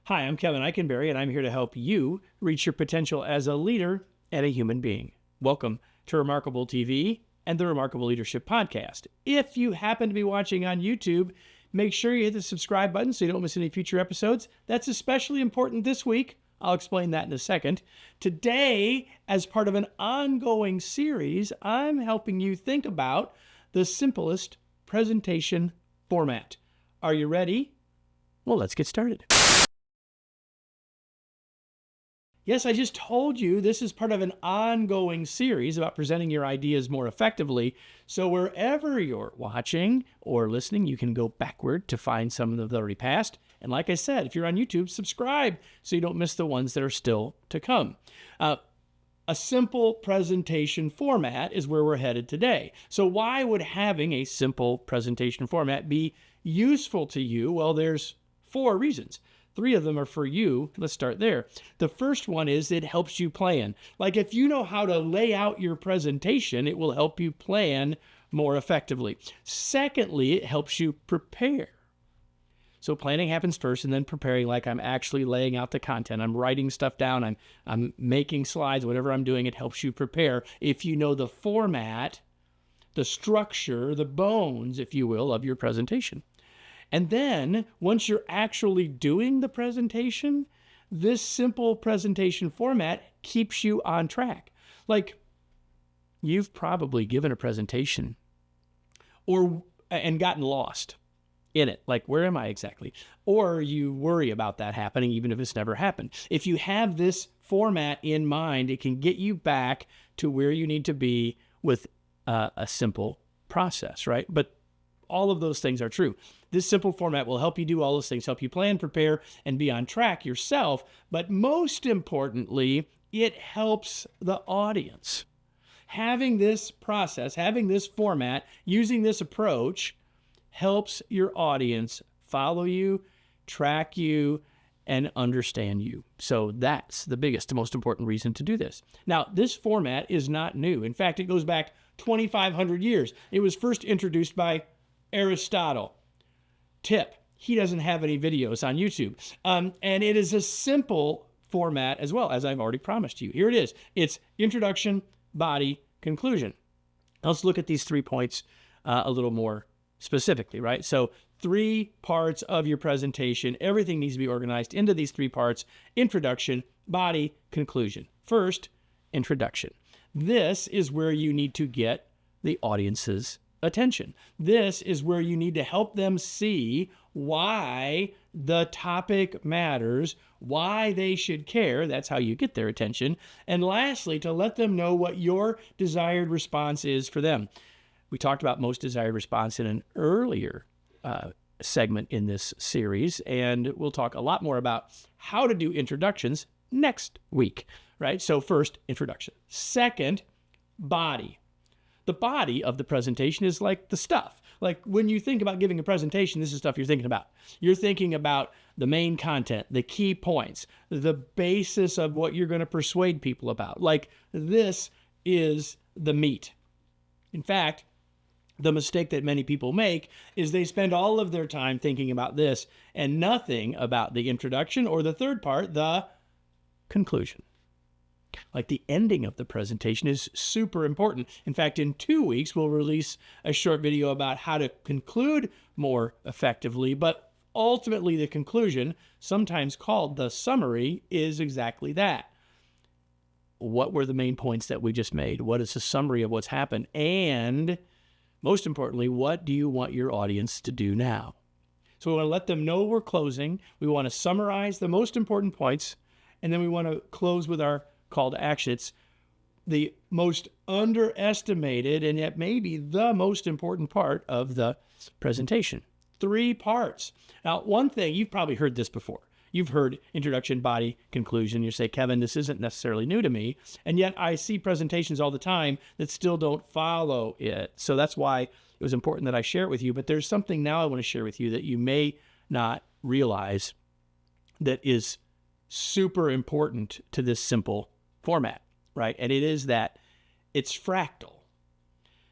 Hi, I'm Kevin Eikenberry, and I'm here to help you reach your potential as a leader and a human being. Welcome to Remarkable TV and the Remarkable Leadership Podcast. If you happen to be watching on YouTube, make sure you hit the subscribe button so you don't miss any future episodes. That's especially important this week. I'll explain that in a second. Today, as part of an ongoing series, I'm helping you think about the simplest presentation format. Are you ready? Well, let's get started. Yes, I just told you this is part of an ongoing series about presenting your ideas more effectively. So wherever you're watching or listening, you can go backward to find some of the already past. And like I said, if you're on YouTube, subscribe so you don't miss the ones that are still to come. A simple presentation format is where we're headed today. So why would having a simple presentation format be useful to you? Well, there's 4 reasons. 3 of them are for you. Let's start there. The first one is it helps you plan. Like if you know how to lay out your presentation, it will help you plan more effectively. Secondly, it helps you prepare. So planning happens first and then preparing, like I'm actually laying out the content. I'm writing stuff down. I'm making slides, whatever I'm doing, it helps you prepare. If you know the format, the structure, the bones, if you will, of your presentation. And then once you're actually doing the presentation, this simple presentation format keeps you on track. Like you've probably given a presentation and gotten lost in it. Like, where am I exactly? Or you worry about that happening even if it's never happened. If you have this format in mind, it can get you back to where you need to be with a simple process, right? But all of those things are true. This simple format will help you do all those things, help you plan, prepare, and be on track yourself. But most importantly, it helps the audience. Having this process, having this format, using this approach helps your audience follow you, track you, and understand you. So that's the biggest, most important reason to do this. Now, this format is not new. In fact, it goes back 2,500 years. It was first introduced by Aristotle. Tip, he doesn't have any videos on YouTube. And it is a simple format as well, as I've already promised you. Here it is. It's introduction, body, conclusion. Let's look at these 3 points a little more specifically, right? So 3 parts of your presentation. Everything needs to be organized into these 3 parts: introduction, body, conclusion. First, introduction. This is where you need to get the audience's attention. This is where you need to help them see why the topic matters, why they should care. That's how you get their attention. And lastly, to let them know what your desired response is for them. We talked about most desired response in an earlier segment in this series, and we'll talk a lot more about how to do introductions next week, right? So first, introduction. Second, body. The body of the presentation is like the stuff. Like when you think about giving a presentation, this is stuff you're thinking about. You're thinking about the main content, the key points, the basis of what you're going to persuade people about. Like this is the meat. In fact, the mistake that many people make is they spend all of their time thinking about this and nothing about the introduction or the third part, the conclusion. Like the ending of the presentation is super important. In fact, in 2 weeks, we'll release a short video about how to conclude more effectively, but ultimately the conclusion, sometimes called the summary, is exactly that. What were the main points that we just made? What is the summary of what's happened? And most importantly, what do you want your audience to do now? So we want to let them know we're closing. We want to summarize the most important points, and then we want to close with our call to action. It's the most underestimated and yet maybe the most important part of the presentation. 3 parts. Now, one thing, you've probably heard this before. You've heard introduction, body, conclusion. You say, Kevin, this isn't necessarily new to me. And yet I see presentations all the time that still don't follow it. So that's why it was important that I share it with you. But there's something now I want to share with you that you may not realize that is super important to this simple format, right? And it is that it's fractal.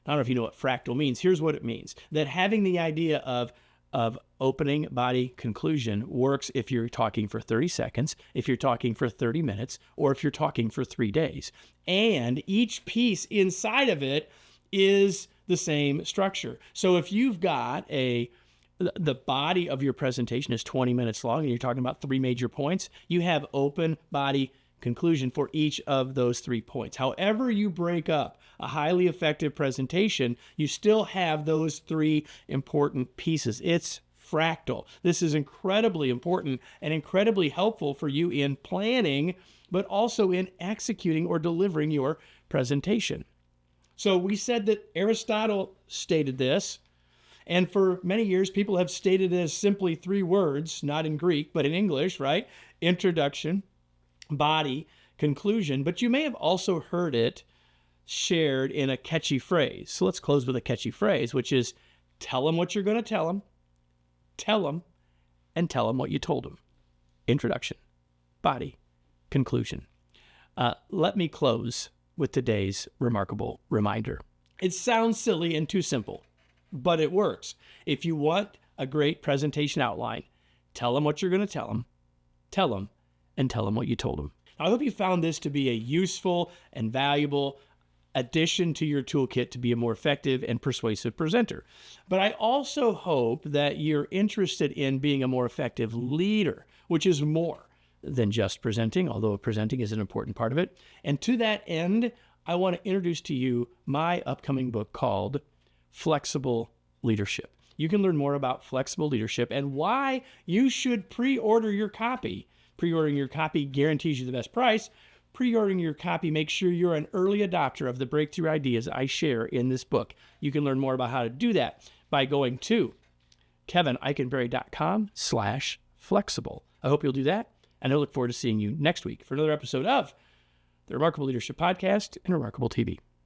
I don't know if you know what fractal means. Here's what it means. That having the idea of of opening, body, conclusion works if you're talking for 30 seconds, if you're talking for 30 minutes, or if you're talking for 3 days. And each piece inside of it is the same structure. So if you've got the body of your presentation is 20 minutes long and you're talking about 3 major points, you have open, body, conclusion for each of those 3 points. However you break up a highly effective presentation, you still have those 3 important pieces. It's fractal. This is incredibly important and incredibly helpful for you in planning, but also in executing or delivering your presentation. So we said that Aristotle stated this, and for many years, people have stated it as simply 3 words, not in Greek, but in English, right? Introduction, body, conclusion. But you may have also heard it shared in a catchy phrase. So let's close with a catchy phrase, which is tell them what you're going to tell them, and tell them what you told them. Introduction, body, conclusion. Let me close with today's remarkable reminder. It sounds silly and too simple, but it works. If you want a great presentation outline, tell them what you're going to tell them, and tell them what you told them. I hope you found this to be a useful and valuable addition to your toolkit to be a more effective and persuasive presenter. But I also hope that you're interested in being a more effective leader, which is more than just presenting, although presenting is an important part of it. And to that end, I want to introduce to you my upcoming book called Flexible Leadership. You can learn more about flexible leadership and why you should pre-order your copy. Pre-ordering your copy guarantees you the best price. Pre-ordering your copy makes sure you're an early adopter of the breakthrough ideas I share in this book. You can learn more about how to do that by going to kevineikenberry.com/flexible. I hope you'll do that, and I look forward to seeing you next week for another episode of the Remarkable Leadership Podcast and Remarkable TV.